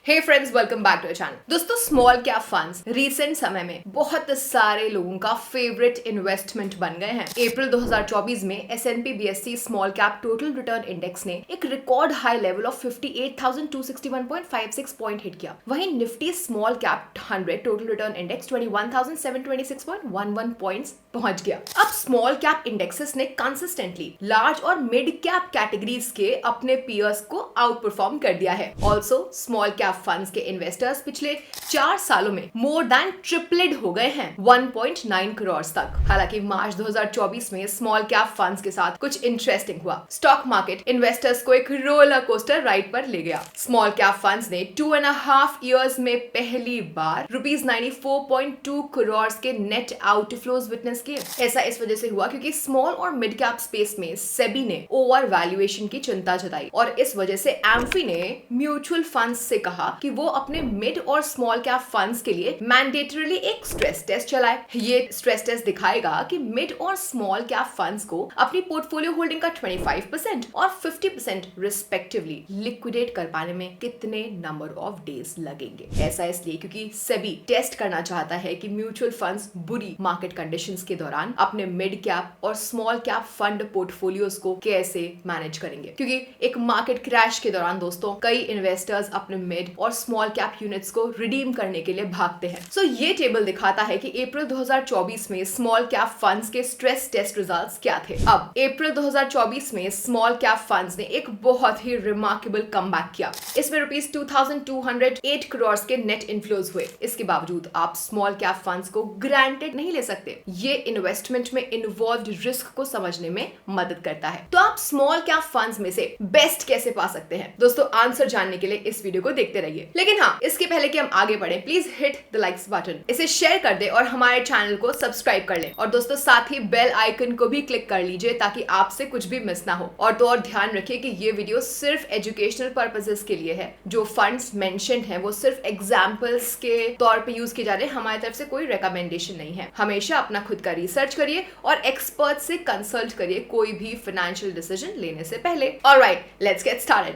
Hey friends, welcome back to channel. दोस्तों, small cap funds recent समय में बहुत सारे लोगों का फेवरेट इन्वेस्टमेंट बन गए हैं। अप्रैल 2024 में S&P BSE small cap total return index ने एक record high level of 58,261.56 point hit किया। वहीं Nifty small cap 100 total return index 21,726.11 points पहुंच गया। अब स्मॉल कैप इंडेक्सेस ने कंसिस्टेंटली लार्ज और मिड कैप कैटेगरीज के अपने पीयर्स को आउट परफॉर्म कर दिया है। ऑल्सो स्मॉल कैप फंड्स के इन्वेस्टर्स पिछले 4 सालों में मोर देन ट्रिपलेड हो गए हैं 1.9 करोड़ तक। हालांकि मार्च 2024 में स्मॉल कैप फंड्स के साथ कुछ इंटरेस्टिंग हुआ। स्टॉक मार्केट इन्वेस्टर्स को एक रोलर कोस्टर राइड पर ले गया। स्मॉल कैप फंड्स ने 2.5 इयर्स में पहली बार ₹94.2 करोड़ के नेट आउटफ्लोज विटनेस किए। ऐसा इस वजह से हुआ क्योंकि स्मॉल और मिड कैप स्पेस में सेबी ने ओवर वैल्यूएशन की चिंता जताई और इस वजह से एम्फी ने म्यूचुअल फंड्स से कहा कि वो अपने मिड और स्मॉल कैप फंड्स के लिए मैंडेटरीली एक स्ट्रेस टेस्ट चलाए। ये स्ट्रेस टेस्ट दिखाएगा कि मिड और स्मॉल कैप फंड्स को अपनी पोर्टफोलियो होल्डिंग का 25% और 50% रिस्पेक्टिवली लिक्विडेट कर पाने में कितने नंबर ऑफ डेज लगेंगे। ऐसा इसलिए क्योंकि सेबी टेस्ट करना चाहता है कि म्यूचुअल फंड्स बुरी मार्केट कंडीशंस के दौरान अपने मिड कैप और स्मॉल कैप फंड पोर्टफोलियोज को कैसे मैनेज करेंगे, क्योंकि एक मार्केट क्रैश के दौरान दोस्तों कई इन्वेस्टर्स अपने मिड और स्मॉल कैप यूनिट्स को रिडीम करने के लिए भागते हैं। सो ये टेबल दिखाता है कि अप्रैल 2024 में स्मॉल कैप फंड्स के स्ट्रेस टेस्ट रिजल्ट्स क्या थे। अब अप्रैल 2024 में स्मॉल कैप फंड्स ने एक बहुत ही रिमार्केबल कमबैक किया। इसमें ₹2208 करोड़ के नेट इनफ्लोज हुए। इसके बावजूद आप स्मॉल कैप फंड्स को ग्रांटेड नहीं ले सकते। ये इन्वेस्टमेंट में इन्वॉल्व्ड रिस्क को समझने में मदद करता है। तो आप स्मॉल कैप फंड्स में से बेस्ट कैसे पा सकते हैं? दोस्तों, आंसर जानने के लिए इस वीडियो को देखते रहिए। लेकिन हाँ, इसके पहले कि हम आगे बढ़े, please hit the likes button, इसे शेयर कर दे और हमारे चैनल को सब्सक्राइब कर ले। और दोस्तों, साथ ही बेल आइकन को भी क्लिक कर लीजिए ताकि आपसे कुछ भी मिस ना हो। और तो और ध्यान रखिए कि ये वीडियो सिर्फ एजुकेशनल पर्पसेस के लिए है। जो फंड्स मेंशन्ड हैं वो सिर्फ एग्जांपल्स के तौर पे यूज किए जा रहे हैं। हमारी तरफ से कोई रिकमेंडेशन नहीं है। हमेशा अपना खुद का रिसर्च करिए और एक्सपर्ट से कंसल्ट करिए कोई भी फाइनेंशियल डिसीजन लेने से पहले। Alright, let's get started.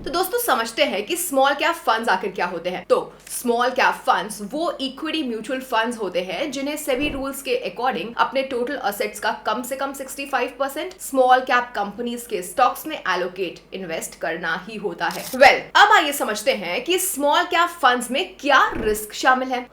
तो दोस्तों, समझते हैं कि स्मॉल कैप फंड्स आखिर क्या होते हैं। तो स्मॉल कैप फंड्स वो इक्विटी म्यूचुअल फंड्स होते हैं जिन्हें सेबी रूल्स के अकॉर्डिंग अपने टोटल असेट्स का कम से कम 65% स्मॉल कैप कंपनीज के स्टॉक्स में एलोकेट इन्वेस्ट करना ही होता है। अब आइए समझते हैं कि स्मॉल कैप फंड्स में क्या रिस्क शामिल है।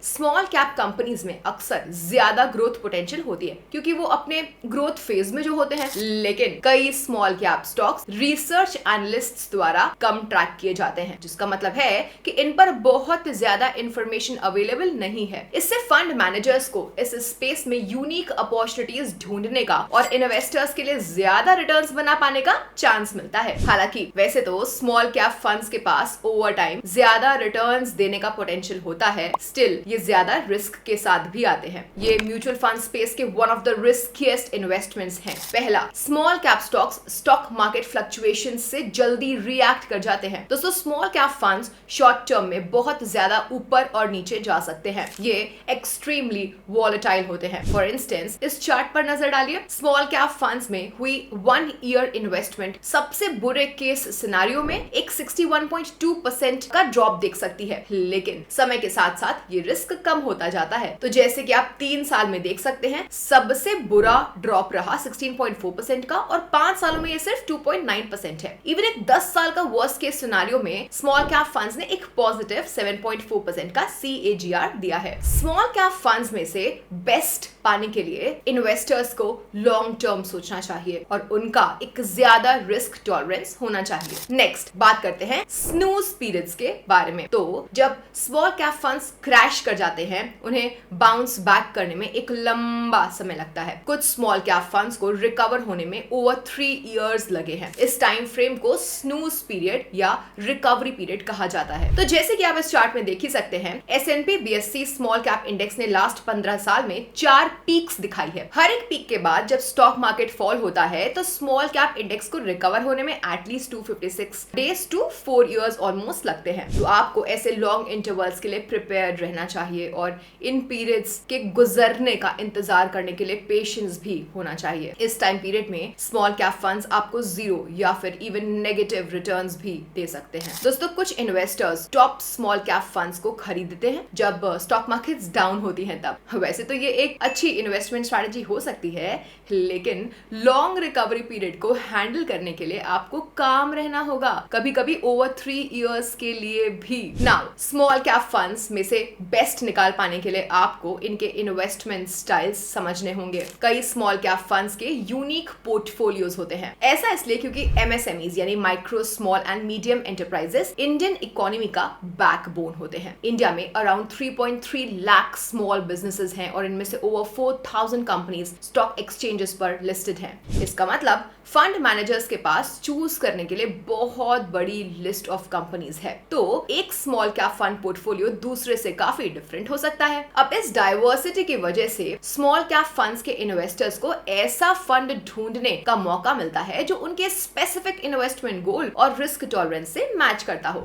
स्मॉल कैप कंपनीज में अक्सर ज्यादा ग्रोथ पोटेंशियल होती है क्योंकि वो अपने ग्रोथ फेज में जो होते हैं। लेकिन कई small cap stocks research analysts द्वारा कम ट्रैक किए जाते हैं, जिसका मतलब है कि इन पर बहुत ज्यादा इंफॉर्मेशन अवेलेबल नहीं है। इससे फंड मैनेजर्स को इस स्पेस में यूनिक अपॉर्चुनिटीज ढूंढने का और इन्वेस्टर्स के लिए ज्यादा रिटर्न्स बना पाने का चांस मिलता है। हालांकि वैसे तो स्मॉल कैप फंड्स के पास ओवर टाइम ज्यादा रिटर्न्स देने का पोटेंशियल होता है, स्टिल ये ज्यादा रिस्क के साथ भी आते हैं। ये म्यूचुअल फंड स्पेस के one of the riskiest investments हैं। पहला, small cap stocks stock market fluctuation से जल्दी रिएक्ट कर जाते हैं। दोस्तों, small cap funds short term में बहुत ज्यादा ऊपर और नीचे जा सकते हैं। ये एक्सट्रीमली वॉलेटाइल होते हैं। फॉर इंस्टेंस, इस चार्ट पर नजर डालिए। स्मॉल कैप फंड्स में हुई 1 ईयर इन्वेस्टमेंट सबसे बुरे केस सिनेरियो में एक 61.2% का ड्रॉप देख सकती है। लेकिन समय के साथ साथ ये रिस्क कम होता जाता है। तो जैसे कि आप 3 साल में देख सकते हैं, सबसे बुरा ड्रॉप रहा 16.4% का और 5 सालों में ये सिर्फ 2.9% है। इवन एक 10 साल का वर्स्ट केस सिनेरियो में स्मॉल कैप फंड्स ने एक पॉजिटिव 7.4% का CAGR दिया है। स्मॉल कैप फंड्स में से बेस्ट पाने के लिए इन्वेस्टर्स को लॉन्ग टर्म सोचना चाहिए और उनका एक ज्यादा रिस्क टॉलरेंस होना चाहिए। नेक्स्ट बात करते हैं स्नूज पीरियड्स के बारे में। तो जब स्मॉल कैप फंड्स क्रैश कर जाते हैं, उन्हें बाउंस बैक करने में एक लंबा समय लगता है। कुछ स्मॉल कैप फंड्स को रिकवर होने में ओवर 3 इयर्स लगे हैं। इस टाइम फ्रेम को स्नूज पीरियड पीरियड या रिकवरी पीरियड कहा जाता है। तो जैसे कि आप इस चार्ट में देख ही सकते हैं, S&P BSE small cap index ने लास्ट 15 साल में 4 पीक्स दिखाई है। हर एक पीक के बाद जब स्टॉक मार्केट फॉल होता है तो स्मॉल कैप इंडेक्स को रिकवर होने में at least 256 days to 4 years almost लगते हैं। तो आपको ऐसे लॉन्ग इंटरवल्स के लिए प्रिपेयर्ड रहना चाहिए और इन पीरियड्स के गुजरने का इंतजार करने के लिए पेशेंस भी होना चाहिए। इस टाइम पीरियड में स्मॉल कैप फंड्स आपको 0 या फिर इवन नेगेटिव रिटर्न्स भी दे सकते हैं। दोस्तों, कुछ investors top small cap funds को खरीदते हैं जब स्टॉक मार्केट्स डाउन होती हैं तब। वैसे तो ये एक अच्छी इन्वेस्टमेंट स्ट्रैटेजी हो सकती है, लेकिन लॉन्ग रिकवरी पीरियड को हैंडल करने के लिए आपको काम रहना होगा, कभी कभी ओवर 3 इयर्स के लिए भी। नाउ स्मॉल कैप फंड्स में से बेस्ट निकाल पाने के लिए आपको इनके इन्वेस्टमेंट स्टाइल्स समझने होंगे। कई स्मॉल कैप फंड्स के यूनिक पोर्टफोलियोज होते हैं। ऐसा इसलिए क्योंकि MSMEs यानी micro small and medium enterprises Indian economy का बैकबोन होते हैं। इंडिया में अराउंड 3.3 लाख स्मॉल बिजनेसेस हैं और इनमें से ओवर 4000 कंपनीज स्टॉक एक्सचेंजेस पर लिस्टेड हैं। इसका मतलब फंड मैनेजर्स के पास चूज करने के लिए बहुत बड़ी लिस्ट ऑफ कंपनीज है। तो एक स्मॉल कैप फंड पोर्टफोलियो दूसरे से काफी डिफरेंट हो सकता है। अब इस डाइवर्सिटी की वजह से स्मॉल कैप फंड्स के इन्वेस्टर्स को ऐसा फंड ढूंढने का मौका मिलता है जो उनके स्पेसिफिक इन्वेस्टमेंट गोल और रिस्क टॉलरेंस से मैच करता हो।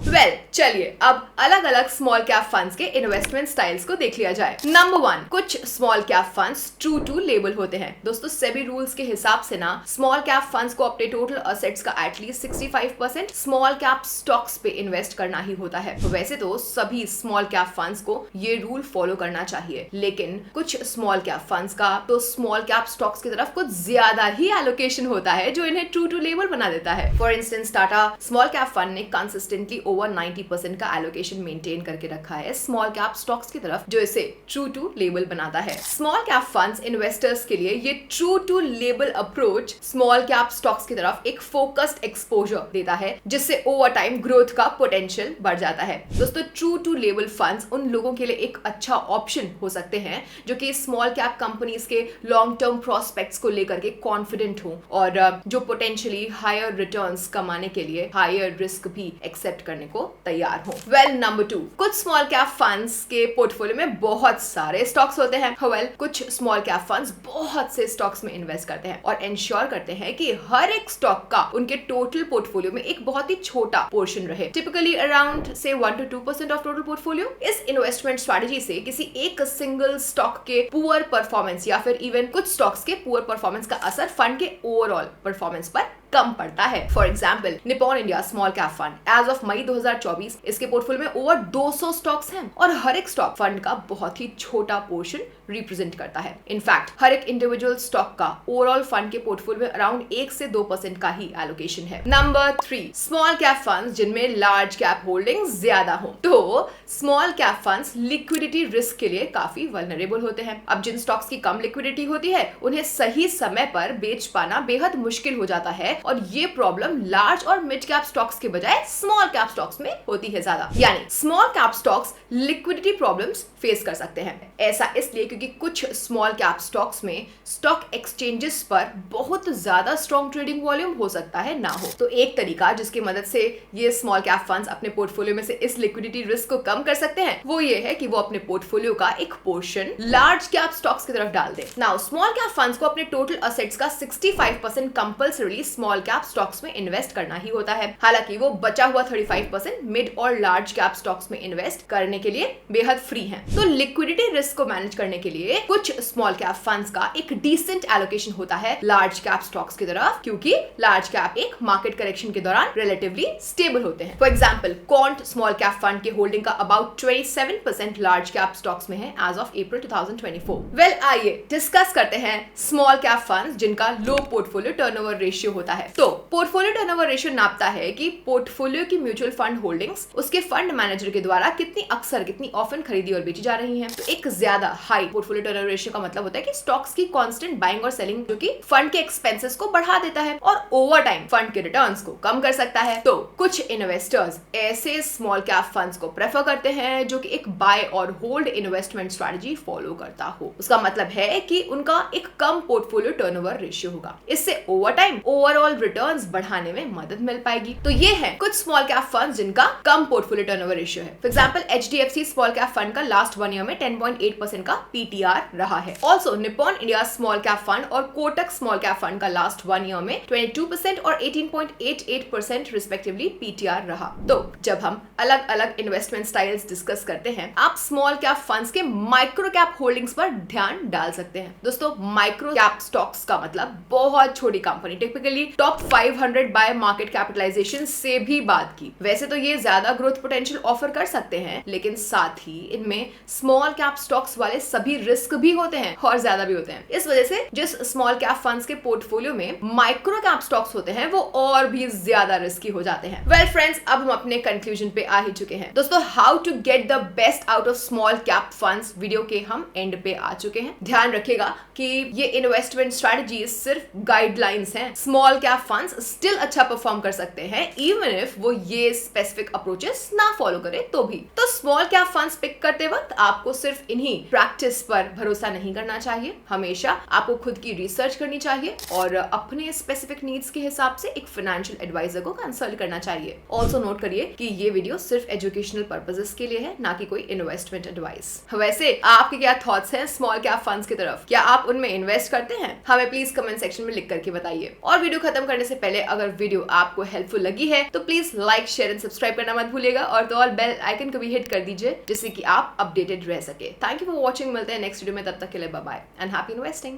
चलिए अब अलग अलग स्मॉल कैप फंड्स के इन्वेस्टमेंट स्टाइल्स को देख लिया जाए। नंबर 1, कुछ small cap funds true to label होते हैं। दोस्तों, सेबी रूल्स के हिसाब से ना स्मॉल कैप फंड्स को अपने टोटल असेट्स का एटलीस्ट 65% स्मॉल कैप स्टॉक्स पे इन्वेस्ट करना ही होता है। वैसे तो सभी स्मॉल कैप फंड्स को ये रूल फॉलो करना चाहिए, लेकिन कुछ स्मॉल कैप फंड्स का तो स्मॉल कैप स्टॉक्स की तरफ कुछ ज्यादा ही एलोकेशन होता है जो इन्हें ट्रू टू लेबल बना देता है। For instance, Tata small cap fund ने कंसिस्टेंटली ओवर 90% का एलोकेशन मेंटेन करके रखा है स्मॉल कैप स्टॉक्स की तरफ, जो इसे ट्रू टू लेबल बनाता है। स्मॉल कैप फंड्स इन्वेस्टर्स के लिए ये true to label approach small cap stocks की तरफ एक फोकस्ड एक्सपोजर देता है, जिससे ओवर टाइम ग्रोथ का पोटेंशियल बढ़ जाता है। दोस्तों, ट्रू टू लेबल फंड्स उन लोगों के लिए एक अच्छा ऑप्शन हो सकते हैं जो कि स्मॉल कैप कंपनीज के लॉन्ग टर्म प्रोस्पेक्ट्स को लेकर के कॉन्फिडेंट हो और जो पोटेंशियली हायर रिटर्न्स कमाने के लिए हायर रिस्क भी एक्सेप्ट करने को तैयार हो। नंबर 2, कुछ स्मॉल कैप फंड्स के पोर्टफोलियो में बहुत सारे स्टॉक्स होते हैं। कुछ स्मॉल कैप फंड्स बहुत से स्टॉक्स में इन्वेस्ट करते हैं और इंश्योर करते हैं कि हर एक स्टॉक का उनके टोटल पोर्टफोलियो में एक बहुत ही छोटा पोर्शन रहे, टिपिकली अराउंड से 1 to 2% ऑफ टोटल पोर्टफोलियो। इस इन्वेस्टमेंट स्ट्रैटेजी से किसी एक सिंगल स्टॉक के पुअर परफॉर्मेंस या फिर इवन कुछ स्टॉक्स के पुअर परफॉर्मेंस का असर फंड के ओवरऑल परफॉर्मेंस पर कम पड़ता है। For example, Nippon India small cap fund as of May 2024 इसके पोर्टफोलियो में ओवर 200 स्टॉक्स हैं और हर एक स्टॉक फंड का बहुत ही छोटा पोर्शन रिप्रेजेंट करता है। इनफैक्ट हर एक इंडिविजुअल स्टॉक का ओवरऑल फंड के पोर्टफोलियो में अराउंड 1 से 2% का ही एलोकेशन है। नंबर 3, स्मॉल कैप फंड्स जिनमें लार्ज कैप होल्डिंग्स ज्यादा हो। तो small cap funds liquidity risk के लिए काफी वल्नरेबल होते हैं। अब जिन स्टॉक्स की कम लिक्विडिटी होती है उन्हें सही समय पर बेच पाना बेहद मुश्किल हो जाता है और ये प्रॉब्लम लार्ज और मिड कैप स्टॉक्स के बजाय स्मॉल कैप स्टॉक्स में होती है ज्यादा। यानी small cap stocks liquidity problems face कर सकते हैं। ऐसा इसलिए क्योंकि कुछ स्मॉल कैप स्टॉक्स में स्टॉक एक्सचेंजेस पर बहुत ज्यादा स्ट्रॉन्ग ट्रेडिंग वॉल्यूम हो सकता है ना हो। तो एक तरीका जिसकी मदद से ये स्मॉल कैप फंड्स अपने पोर्टफोलियो में से इस लिक्विडिटी रिस्क को कम कर सकते हैं वो ये है कि वो अपने पोर्टफोलियो का एक पोर्शन लार्ज कैप स्टॉक्स की तरफ डाल दे। नाउ स्मॉल कैप फंड्स को अपने टोटल असेट्स का 65% कंपल्सरी स्मॉल कैप स्टॉक्स में इन्वेस्ट करना ही होता है। हालांकि वो बचा हुआ 35% मिड और लार्ज कैप स्टॉक्स में इन्वेस्ट करने के लिए बेहद फ्री हैं। तो लिक्विडिटी रिस्क को मैनेज करने के लिए कुछ स्मॉल कैप फंड्स का एक डिसेंट एलोकेशन होता है लार्ज कैप स्टॉक्स की तरफ, क्योंकि लार्ज कैप एक मार्केट करेक्शन के दौरान रिलेटिवली स्टेबल होते हैं। For example, quant small cap fund के होल्डिंग का अबाउट 27% लार्ज कैप स्टॉक्स में है एज ऑफ अप्रैल 2024। आइए डिस्कस करते हैं स्मॉल कैप फंड्स जिनका लो पोर्टफोलियो टर्नओवर रेशियो होता है। तो पोर्टफोलियो टर्नओवर रेशियो नापता है कि पोर्टफोलियो की म्यूचुअल फंड होल्डिंग्स उसके फंड मैनेजर के द्वारा कितनी अक्सर कितनी ऑफन खरीदी और बेची जा रही हैं। तो एक ज्यादा हाई पोर्टफोलियो टर्नओवर रेशियो का मतलब होता है कि स्टॉक्स की कांस्टेंट बाइंग और सेलिंग जो कि फंड के एक्सपेंसेस को बढ़ा देता है और ओवर टाइम फंड के रिटर्न्स को कम कर सकता है। तो कुछ इन्वेस्टर्स ऐसे स्मॉल कैप फंड्स को प्रेफर करते हैं जो कि एक बाय और होल्ड इन्वेस्टमेंट स्ट्रेटजी फॉलो करता हो। उसका मतलब है कि उनका एक कम पोर्टफोलियो टर्नओवर रेशियो होगा। इससे ओवर टाइम ओवरऑल रिटर्न्स बढ़ाने में मदद मिल पाएगी। तो ये है कुछ स्मॉल कैप फंड्स जिनका कम पोर्टफोलियो टर्नओवर रेशियो है। For example HDFC small cap fund का लास्ट 1 ईयर में 10.8% का PTR रहा है। Also Nippon India small cap fund और कोटक स्मॉल कैप फंड का लास्ट 1 ईयर में 22% और 18.88% रिस्पेक्टिवली PTR रहा। तो जब हम अलग अलग इन्वेस्टमेंट स्टाइल्स डिस्कस करते हैं, आप स्मॉल कैप फंड्स के माइक्रो कैप होल्डिंग्स पर ध्यान डाल सकते हैं। दोस्तों, माइक्रो कैप स्टॉक्स का मतलब बहुत छोटी company, typically top 500 by market capitalization से भी बात की। वैसे तो ये ज्यादा ग्रोथ पोटेंशियल ऑफर कर सकते हैं, लेकिन साथ ही इनमें स्मॉल कैप स्टॉक्स वाले सभी रिस्क भी होते हैं और ज्यादा भी होते हैं। इस वजह से जिस स्मॉल कैप फंड्स के पोर्टफोलियो में माइक्रो कैप स्टॉक्स होते हैं वो और भी ज्यादा रिस्की हो जाते हैं। वेल फ्रेंड्स, अब हम अपने कंक्लूजन पे आ ही चुके हैं। दोस्तों, how to get the best out of small cap funds video के हम एंड पे आ चुके हैं। ध्यान रखिएगा कि ये इन्वेस्टमेंट स्ट्रेटजी सिर्फ गाइडलाइंस हैं। स्मॉल कैप फंड्स स्टिल अच्छा परफॉर्म कर सकते हैं इवन इफ वो ये स्पेसिफिक अप्रोचेस ना फॉलो करे तो भी। तो स्मॉल कैप फंड्स पिक करते वक्त आपको सिर्फ इन्हीं प्रैक्टिस पर भरोसा नहीं करना चाहिए। हमेशा आपको खुद की रिसर्च करनी चाहिए और अपने स्पेसिफिक नीड्स के हिसाब से एक फाइनेंशियल एडवाइजर को कंसल्ट करना चाहिए। ऑल्सो नोट करिए कि ये वीडियो सिर्फ एजुकेशनल पर्पसेस के लिए है, ना कि कोई इन्वेस्टमेंट एडवाइस। वैसे आपके क्या थॉट्स हैं स्मॉल कैप फंड्स की तरफ? क्या आप उनमें इन्वेस्ट करते हैं? हमें प्लीज कमेंट सेक्शन में लिख करके बताइए। और वीडियो खत्म करने से पहले अगर वीडियो आपको हेल्पफुल लगी है तो please like, share and subscribe करना मत भूलिएगा और तो और बेल आइकन को भी हिट कर दीजिए जिससे कि आप अपडेटेड रह सके। Thank you for watching. मिलते हैं नेक्स्ट वीडियो में, तब तक के लिए bye bye and happy investing.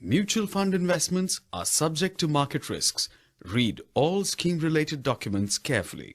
Mutual fund investments are subject to market risks. Read all scheme-related documents carefully.